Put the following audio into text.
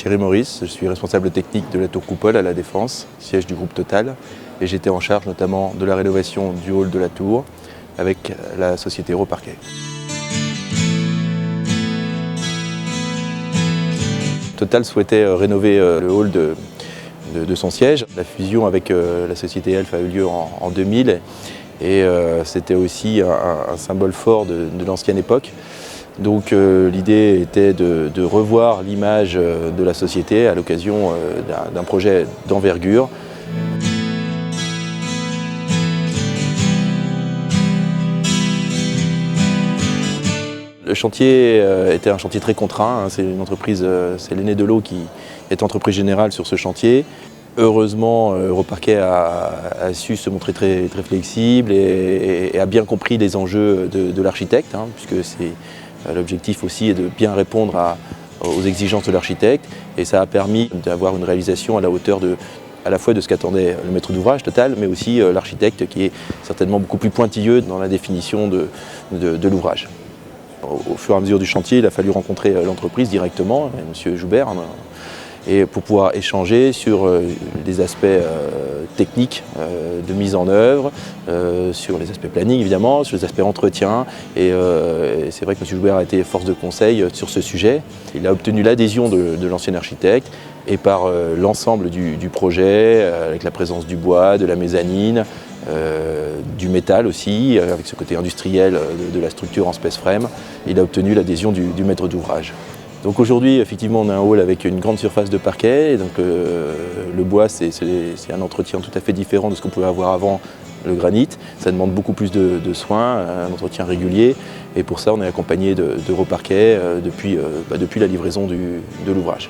Thierry Maurice, je suis responsable technique de la tour Coupole à La Défense, siège du groupe Total. Et j'étais en charge notamment de la rénovation du hall de la tour avec la société Europarquet. Total souhaitait rénover le hall de son siège. La fusion avec la société Elf a eu lieu en 2000 et c'était aussi un symbole fort de l'ancienne époque. Donc l'idée était de revoir l'image de la société à l'occasion d'un projet d'envergure. Le chantier était un chantier très contraint, c'est une entreprise, c'est l'aîné de l'eau qui est entreprise générale sur ce chantier. Heureusement, Europarquet a su se montrer très flexible et a bien compris les enjeux de l'architecte, puisque l'objectif aussi est de bien répondre aux exigences de l'architecte. Et ça a permis d'avoir une réalisation à la hauteur à la fois de ce qu'attendait le maître d'ouvrage Total, mais aussi l'architecte qui est certainement beaucoup plus pointilleux dans la définition de l'ouvrage. Au fur et à mesure du chantier, il a fallu rencontrer l'entreprise directement, M. Joubert, et pour pouvoir échanger sur les aspects techniques de mise en œuvre, sur les aspects planning évidemment, sur les aspects entretien. Et c'est vrai que M. Joubert a été force de conseil sur ce sujet. Il a obtenu l'adhésion de l'ancien architecte et par l'ensemble du projet, avec la présence du bois, de la mezzanine, du métal aussi, avec ce côté industriel de la structure en space frame, il a obtenu l'adhésion du maître d'ouvrage. Donc aujourd'hui, effectivement, on a un hall avec une grande surface de parquet. Et donc, le bois, c'est un entretien tout à fait différent de ce qu'on pouvait avoir avant le granit. Ça demande beaucoup plus de soins, un entretien régulier. Et pour ça, on est accompagné d'Europarquet depuis la livraison de l'ouvrage.